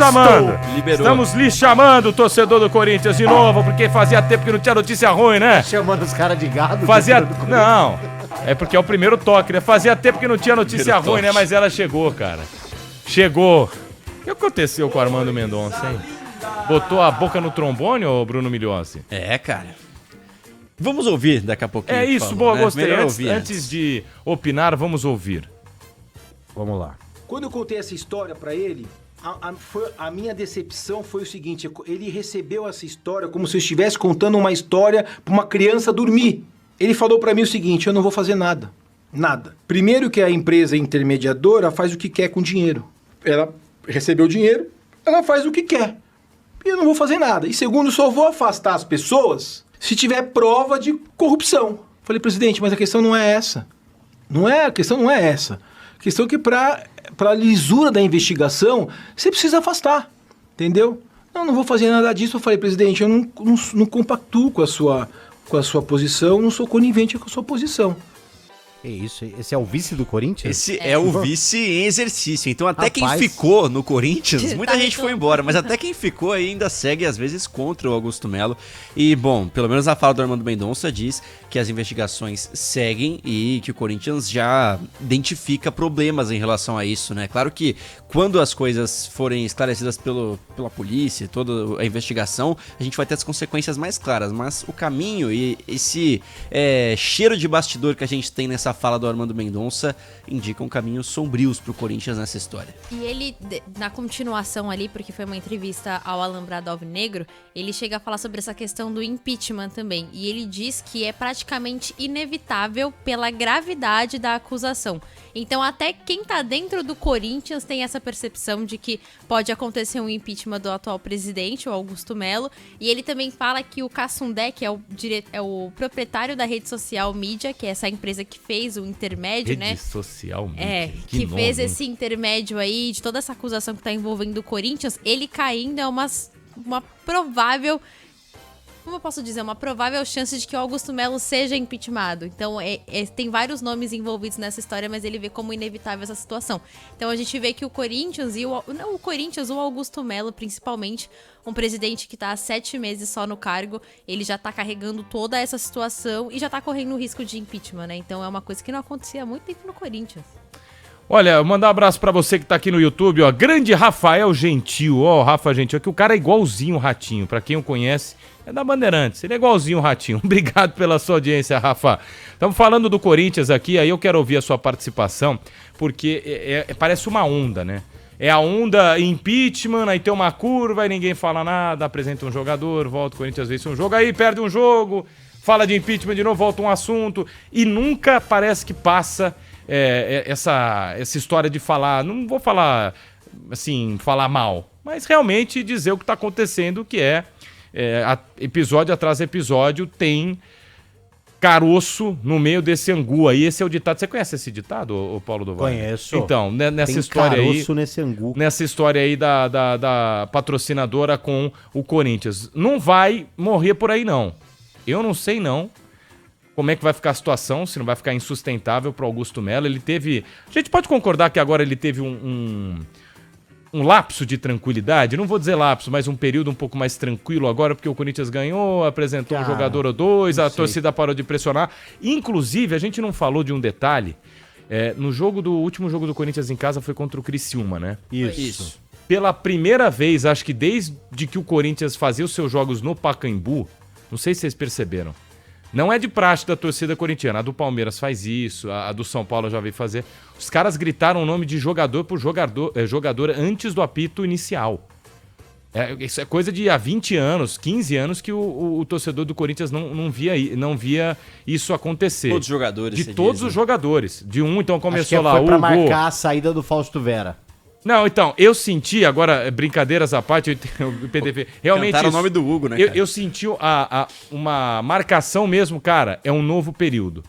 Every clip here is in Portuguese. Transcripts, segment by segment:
Chamando. Liberou. Estamos lhe chamando, o torcedor do Corinthians, de novo, porque fazia tempo que não tinha notícia ruim, né? Chamando os caras de gado. Fazia... Não, é porque é o primeiro toque, né? Fazia tempo que não tinha notícia Primeiro ruim, toque. né? Mas ela chegou, cara. Chegou. O que aconteceu com o Armando Mendonça, hein? Botou a boca no trombone, ô Bruno Migliozzi? É, cara. Vamos ouvir daqui a pouquinho. É isso, falou, boa, né? gostei. Melhor Antes, ouvir antes de opinar, vamos ouvir. Vamos lá. Quando eu contei essa história pra ele, a minha decepção foi o seguinte: ele recebeu essa história como se eu estivesse contando uma história pra uma criança dormir. Ele falou pra mim o seguinte: eu não vou fazer nada. Nada. Primeiro que a empresa intermediadora faz o que quer com o dinheiro. Ela recebeu o dinheiro, ela faz o que quer. E eu não vou fazer nada. E segundo, só vou afastar as pessoas se tiver prova de corrupção. Falei, presidente, mas a questão não é essa. A questão não é essa. A questão é que para a lisura da investigação, você precisa afastar. Entendeu? Não vou fazer nada disso. Eu falei, presidente, eu não compactuo com a sua posição, não sou conivente com a sua posição. É isso, esse é o vice do Corinthians? Esse é o vice em exercício. Então até Rapaz. quem ficou no Corinthians, muita Tá gente foi embora, mas até quem ficou aí ainda segue às vezes contra o Augusto Melo. E bom, pelo menos a fala do Armando Mendonça diz que as investigações seguem e que o Corinthians já identifica problemas em relação a isso, né? Claro que quando as coisas forem esclarecidas pela polícia, toda a investigação, a gente vai ter as consequências mais claras, mas o caminho e esse cheiro de bastidor que a gente tem nessa fala do Armando Mendonça indicam caminhos sombrios pro Corinthians nessa história. E ele, na continuação ali, porque foi uma entrevista ao Alambrado Alvinegro, ele chega a falar sobre essa questão do impeachment também. E ele diz que é praticamente inevitável pela gravidade da acusação. Então até quem tá dentro do Corinthians tem essa percepção de que pode acontecer um impeachment do atual presidente, o Augusto Melo. E ele também fala que o Cassundé, que é o proprietário da rede social Mídia, que é essa empresa que fez o intermédio, Rede né? social, mídia. Que nome, fez hein? esse intermédio aí de toda essa acusação que tá envolvendo o Corinthians, ele caindo é uma provável... Como eu posso dizer? Uma provável chance de que o Augusto Melo seja impeachmentado. Então, tem vários nomes envolvidos nessa história, mas ele vê como inevitável essa situação. Então, a gente vê que o Corinthians o Augusto Melo, principalmente, um presidente que tá há 7 meses só no cargo, ele já tá carregando toda essa situação e já tá correndo o risco de impeachment, né? Então, é uma coisa que não acontecia há muito tempo no Corinthians. Olha, mandar um abraço pra você que tá aqui no YouTube, ó. Grande Rafael Gentil, ó, Rafa Gentil, que o cara é igualzinho o Ratinho, pra quem o conhece, é da Bandeirantes, ele é igualzinho o Ratinho. Obrigado pela sua audiência, Rafa. Estamos falando do Corinthians aqui, aí eu quero ouvir a sua participação, porque parece uma onda, né? É a onda impeachment, aí tem uma curva, aí ninguém fala nada, apresenta um jogador, volta o Corinthians vence um jogo, aí perde um jogo, fala de impeachment de novo, volta um assunto, e nunca parece que passa... essa história de falar, não vou falar assim, falar mal, mas realmente dizer o que está acontecendo, que episódio atrás episódio tem caroço no meio desse angu aí. Esse é o ditado. Você conhece esse ditado, o Paulo do Vale? Conheço. Então, nessa Tem história caroço aí, nesse angu. nessa história aí da patrocinadora com o Corinthians, não vai morrer por aí não. Eu não sei não como é que vai ficar a situação, se não vai ficar insustentável para Augusto Melo. Ele teve... A gente pode concordar que agora ele teve um lapso de tranquilidade? Não vou dizer lapso, mas um período um pouco mais tranquilo agora, porque o Corinthians ganhou, apresentou um jogador ou dois, a torcida parou de pressionar. Inclusive, a gente não falou de um detalhe. No último jogo do Corinthians em casa foi contra o Criciúma, né? Isso. Pela primeira vez, acho que desde que o Corinthians fazia os seus jogos no Pacaembu, não sei se vocês perceberam, não é de praxe da torcida corintiana. A do Palmeiras faz isso, a do São Paulo já veio fazer. Os caras gritaram o nome de jogador por jogador antes do apito inicial. Isso é coisa de há 20 anos, 15 anos que o torcedor do Corinthians não via isso acontecer. Todos os jogadores. De todos os jogadores. De então começou Acho que lá foi pra o marcar a saída do Fausto Vera. Não, então, eu senti, agora, brincadeiras à parte, o PDV, realmente... Cantaram o nome do Hugo, né, cara? Eu senti uma marcação mesmo, cara, é um novo período.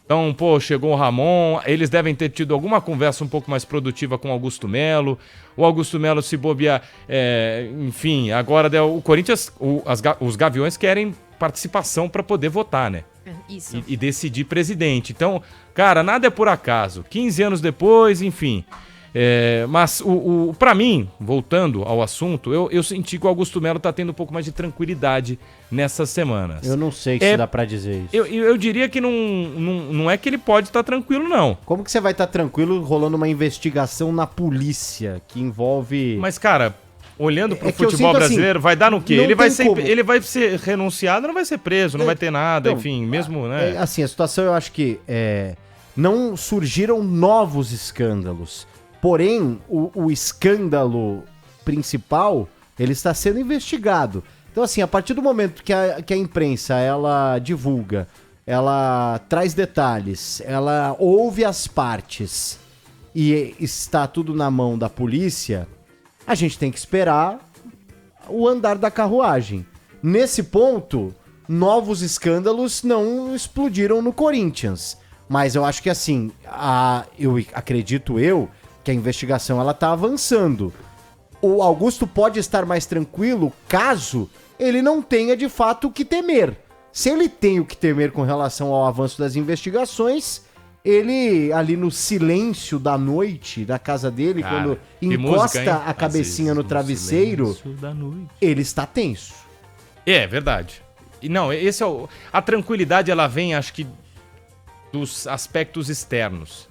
Então, chegou o Ramon, eles devem ter tido alguma conversa um pouco mais produtiva com o Augusto Melo. O Augusto Melo se bobear, enfim, agora o Corinthians, os Gaviões querem participação para poder votar, né? Isso. E decidir presidente. Então, cara, nada é por acaso. 15 anos depois, enfim... Mas pra mim, voltando ao assunto, eu senti que o Augusto Melo tá tendo um pouco mais de tranquilidade nessas semanas. Eu não sei se dá pra dizer isso. Eu diria que não é que ele pode estar tranquilo, não. Como que você vai estar tranquilo rolando uma investigação na polícia que envolve... Mas, cara, olhando pro É que eu futebol sinto assim, brasileiro, vai dar no quê? não Ele vai, tem como. ele vai ser renunciado, não vai ser preso, não vai ter nada, Então, enfim, mesmo, né? Assim, a situação eu acho que não surgiram novos escândalos. Porém, o escândalo principal, ele está sendo investigado. Então, assim, a partir do momento que a imprensa, ela divulga, ela traz detalhes, ela ouve as partes e está tudo na mão da polícia, a gente tem que esperar o andar da carruagem. Nesse ponto, novos escândalos não explodiram no Corinthians. Mas eu acho que, assim, acredito que a investigação ela tá avançando. O Augusto pode estar mais tranquilo caso ele não tenha de fato o que temer. Se ele tem o que temer com relação ao avanço das investigações, ele ali no silêncio da noite da casa dele, Cara, quando que encosta música, hein? a cabecinha Às no vezes, travesseiro, silêncio da noite. ele está tenso. É verdade. E não, esse é a tranquilidade, ela vem, acho que, dos aspectos externos.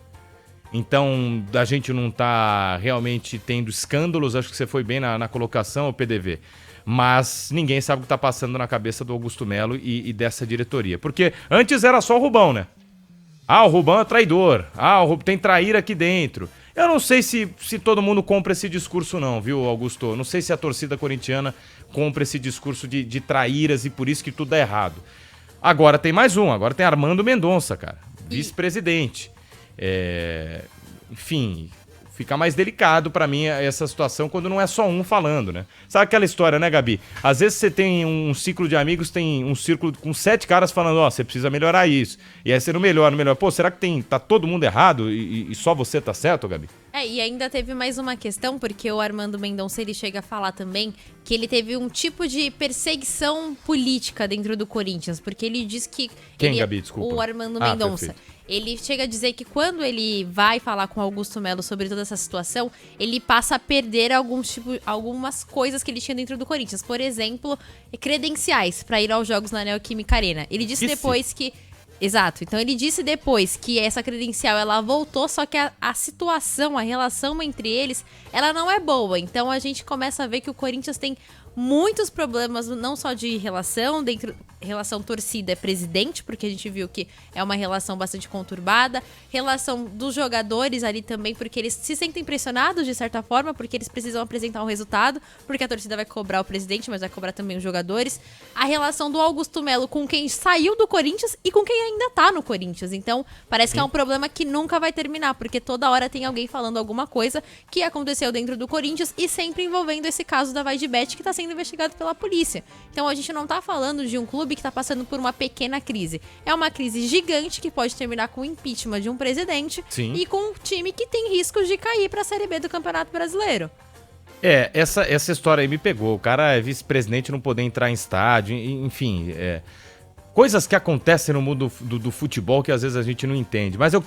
Então, a gente não tá realmente tendo escândalos, acho que você foi bem na colocação, o PDV. Mas ninguém sabe o que tá passando na cabeça do Augusto Melo e dessa diretoria. Porque antes era só o Rubão, né? Ah, o Rubão é traidor. Ah, o Rubão tem traíra aqui dentro. Eu não sei se todo mundo compra esse discurso não, viu, Augusto? Eu não sei se a torcida corintiana compra esse discurso de traíras e por isso que tudo é errado. Agora tem mais um, agora tem Armando Mendonça, cara. Vice-presidente. Enfim, fica mais delicado pra mim essa situação quando não é só um falando, né? Sabe aquela história, né, Gabi? Às vezes você tem um ciclo de amigos, tem um círculo com 7 caras falando, você precisa melhorar isso. E aí você não melhora. Pô, será que tá todo mundo errado e só você tá certo, Gabi? E ainda teve mais uma questão, porque o Armando Mendonça, ele chega a falar também que ele teve um tipo de perseguição política dentro do Corinthians, porque ele diz que... Quem, Gabi? Desculpa. O Armando Mendonça. Perfeito. Ele chega a dizer que quando ele vai falar com o Augusto Melo sobre toda essa situação, ele passa a perder algumas coisas que ele tinha dentro do Corinthians. Por exemplo, credenciais para ir aos jogos na Neoquímica Arena. Ele disse depois que... Exato. Então ele disse depois que essa credencial ela voltou, só que a situação, a relação entre eles, ela não é boa. Então a gente começa a ver que o Corinthians tem muitos problemas, não só de relação torcida-presidente, porque a gente viu que é uma relação bastante conturbada, relação dos jogadores ali também, porque eles se sentem pressionados de certa forma, porque eles precisam apresentar um resultado, porque a torcida vai cobrar o presidente, mas vai cobrar também os jogadores, a relação do Augusto Melo com quem saiu do Corinthians e com quem ainda tá no Corinthians, então parece que é um problema que nunca vai terminar, porque toda hora tem alguém falando alguma coisa que aconteceu dentro do Corinthians e sempre envolvendo esse caso da VaiDeBet que tá sendo investigado pela polícia. Então a gente não tá falando de um clube que tá passando por uma pequena crise. É uma crise gigante que pode terminar com o impeachment de um presidente. Sim. E com um time que tem riscos de cair pra Série B do Campeonato Brasileiro. Essa história aí me pegou. O cara é vice-presidente, não poder entrar em estádio, enfim, coisas que acontecem no mundo do futebol que às vezes a gente não entende. Mas eu quero